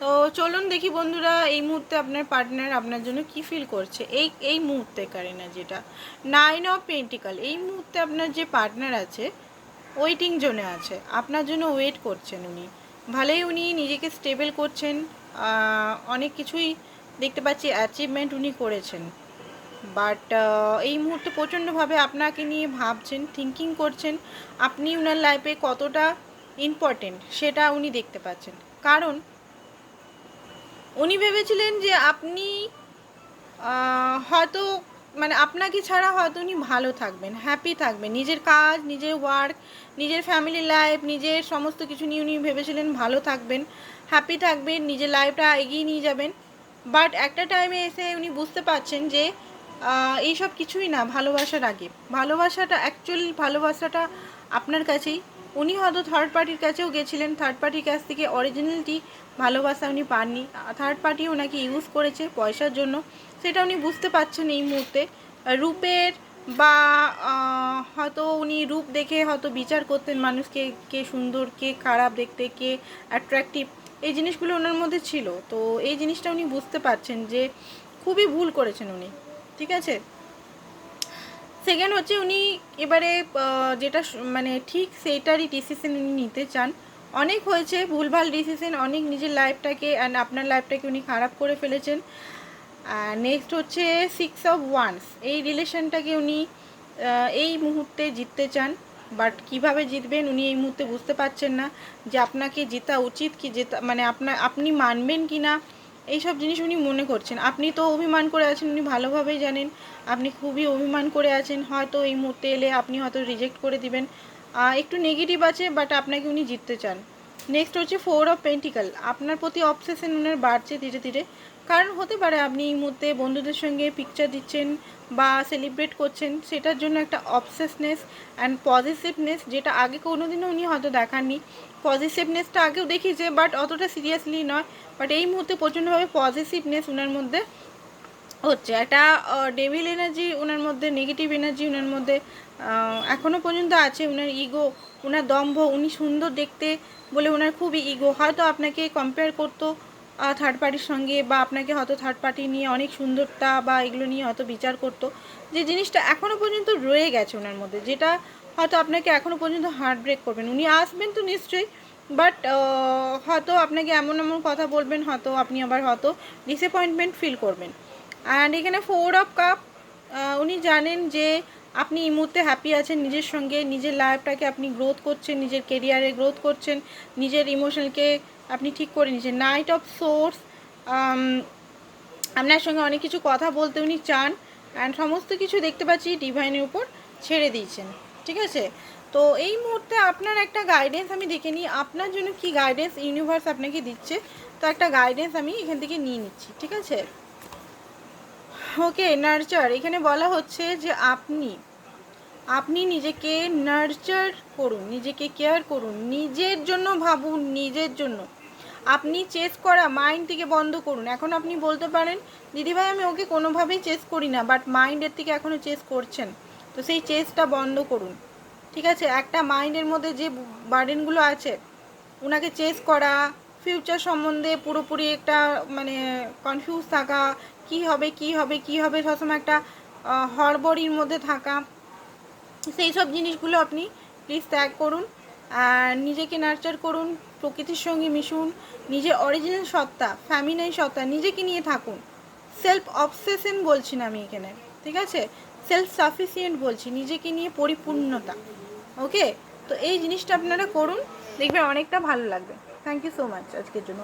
তো চলুন দেখি বন্ধুরা এই মুহূর্তে আপনার পার্টনার আপনার জন্য কি ফিল করছে। এই মুহূর্তে কারিনা, যেটা 9 অফ পেন্টিকাল, এই মুহূর্তে আপনার যে পার্টনার আছে ওয়েটিং জোনে আছে, আপনার জন্য ওয়েট করছেন উনি। ভালোই উনি নিজেকে স্টেবল করছেন, অনেক কিছুই দেখতে পাচ্ছি অ্যাচিভমেন্ট উনি করেছেন। বাট এই মুহূর্তে প্রচণ্ডভাবে আপনাকে নিয়ে ভাবছেন, থিঙ্কিং করছেন, আপনি উনার লাইফে কতটা ইম্পর্টেন্ট সেটা উনি দেখতে পাচ্ছেন। কারণ উনি ভেবেছিলেন যে আপনি হয়তো মানে আপনাকে ছাড়া হয়তো উনি ভালো থাকবেন, হ্যাপি থাকবেন, নিজের কাজ, নিজের ওয়ার্ক, নিজের ফ্যামিলি লাইফ, নিজের সমস্ত কিছু নিয়ে উনি ভেবেছিলেন ভালো থাকবেন, হ্যাপি থাকবেন, নিজের লাইফটা এগিয়ে নিয়ে যাবেন। বাট একটা টাইমে এসে উনি বুঝতে পারছেন যে এইসব কিছুই না ভালোবাসার আগে। ভালোবাসাটা অ্যাকচুয়ালি ভালোবাসাটা আপনার কাছেই। উনি হয়তো থার্ড পার্টির কাছেও গেছিলেন, থার্ড পার্টির কাছ থেকে অরিজিনালিটি ভালোবাসা উনি পাননি, থার্ড পার্টি ওনাকে ইউজ করেছে পয়সার জন্য, সেটা উনি বুঝতে পারছেন এই মুহূর্তে। রূপের বা হয়তো উনি রূপ দেখে হয়তো বিচার করতেন মানুষকে, কে সুন্দর, কে খারাপ দেখতে, কে অ্যাট্রাকটিভ, এই জিনিসগুলো ওনার মধ্যে ছিল। তো এই জিনিসটা উনি বুঝতে পারছেন যে খুবই ভুল করেছেন উনি, ঠিক আছে। সেকেন্ড হচ্ছে উনি এবারে যেটা মানে ঠিক সেইটারই ডিসিশন উনি নিতে চান। অনেক হয়েছে ভুলভাল ডিসিশন, অনেক নিজের লাইফটাকে অ্যান্ড আপনার লাইফটাকে উনি খারাপ করে ফেলেছেন। নেক্সট হচ্ছে 6 অফ ওয়ান্স, এই রিলেশনটাকে উনি এই মুহূর্তে জিততে চান। বাট কিভাবে জিতবেন উনি এই মুহূর্তে বুঝতে পারছেন না, যে আপনাকে জেতা উচিত কি জেতা মানে আপনি মানবেন কি না, এইসব জিনিস উনি মনে করছেন। আপনি তো অভিমান করে আছেন, উনি ভালোভাবেই জানেন আপনি খুবই অভিমান করে আছেন। হয়তো এই মুহূর্তে এলে আপনি হয়তো রিজেক্ট করে দিবেন, একটু নেগেটিভ আছে, বাট আপনাকে উনি জিততে চান। নেক্সট হচ্ছে 4 অফ পেন্টিকাল, আপনার প্রতি অবসেশন উনার বাড়ছে ধীরে ধীরে। কারণ হতে পারে আপনি এই মুহূর্তে বন্ধুদের সঙ্গে পিকচার দিচ্ছেন বা সেলিব্রেট করছেন, সেটার জন্য একটা অবসেসনেস অ্যান্ড পজিটিভনেস, যেটা আগে কোনোদিনও উনি হয়তো দেখাননি। পজিটিভনেসটা আগেও দেখিয়েছে বাট অতটা সিরিয়াসলি নয়, বাট এই মুহূর্তে প্রচণ্ডভাবে পজিটিভনেস ওনার মধ্যে হচ্ছে। একটা ডেভিল এনার্জি ওনার মধ্যে, নেগেটিভ এনার্জি ওনার মধ্যে এখনও পর্যন্ত আছে। ওনার ইগো, ওনার দম্ভ, উনি সুন্দর দেখতে বলে ওনার খুবই ইগো, হয়তো আপনাকে কম্পেয়ার করতো থার্ড পার্টির সঙ্গে, বা আপনাকে হয়তো থার্ড পার্টি নিয়ে অনেক সুন্দরতা বা এগুলো নিয়ে হয়তো বিচার করতো, যে জিনিসটা এখনও পর্যন্ত রয়ে গেছে ওনার মধ্যে, যেটা হয়তো আপনাকে এখনও পর্যন্ত হার্ট ব্রেক করবেন। উনি আসবেন তো নিশ্চয়ই, বাট হয়তো আপনাকে এমন এমন কথা বলবেন, হয়তো আপনি আবার হয়তো ডিসঅ্যাপয়েন্টমেন্ট ফিল করবেন। অ্যান্ড এখানে 4 অফ কাপ, উনি জানেন যে আপনি এই মুহূর্তে হ্যাপি আছেন নিজের সঙ্গে, নিজের লাইফটাকে আপনি গ্রোথ করছেন, নিজের কেরিয়ারে গ্রোথ করছেন, নিজের ইমোশনকে আপনি ঠিক করে নিচ্ছেন। নাইট অফ সোর্স, আপনার সঙ্গে অনেক কিছু কথা বলতে উনি চান, অ্যান্ড সমস্ত কিছু দেখতে পাচ্ছি ডিভাইনের উপর ছেড়ে দিয়েছেন, ঠিক আছে। তো এই মুহূর্তে আপনার একটা গাইডেন্স আমি দেখে নিই, আপনার জন্য কি গাইডেন্স ইউনিভার্স আপনাকে দিচ্ছে। তো একটা গাইডেন্স আমি এখান থেকে নিয়ে নিচ্ছি, ঠিক আছে। ওকে, নার্চার, এখানে বলা হচ্ছে যে আপনি নিজেকে নার্চার করুন, নিজেকে কেয়ার করুন, নিজের জন্য ভাবুন, নিজের জন্য আপনি চেস করা মাইন্ডটিকে বন্ধ করুন। এখন আপনি বলতে পারেন দিদিভাই আমি ওকে কোনোভাবেই চেস করি না, বাট মাইন্ডের থেকে এখনও চেস করছেন, তো সেই চেসটা বন্ধ করুন, ঠিক আছে। একটা মাইন্ডের মধ্যে যে বার্ডেনগুলো আছে, ওনাকে চেস করা, ফিউচার সম্বন্ধে পুরোপুরি একটা মানে কনফিউজ থাকা, কি হবে কি হবে কি হবে, সবসময় একটা হড়বড়ির মধ্যে থাকা, সেই সব জিনিসগুলো আপনি প্লিজ ত্যাগ করুন। আর নিজেকে নার্চার করুন, প্রকৃতির সঙ্গে মিশুন, নিজের অরিজিনাল সত্তা, ফ্যামিনাইন সত্তা নিজেকে নিয়ে থাকুন। সেলফ অবসেশন বলছি না আমি এখানে, ঠিক আছে, সেলফ সাফিসিয়েন্ট বলছি, নিজেকে নিয়ে পরিপূর্ণতা। ওকে, তো এই জিনিসটা আপনারা করুন, দেখবেন অনেকটা ভালো লাগবে। থ্যাংক ইউ সো মাচ আজকের জন্য।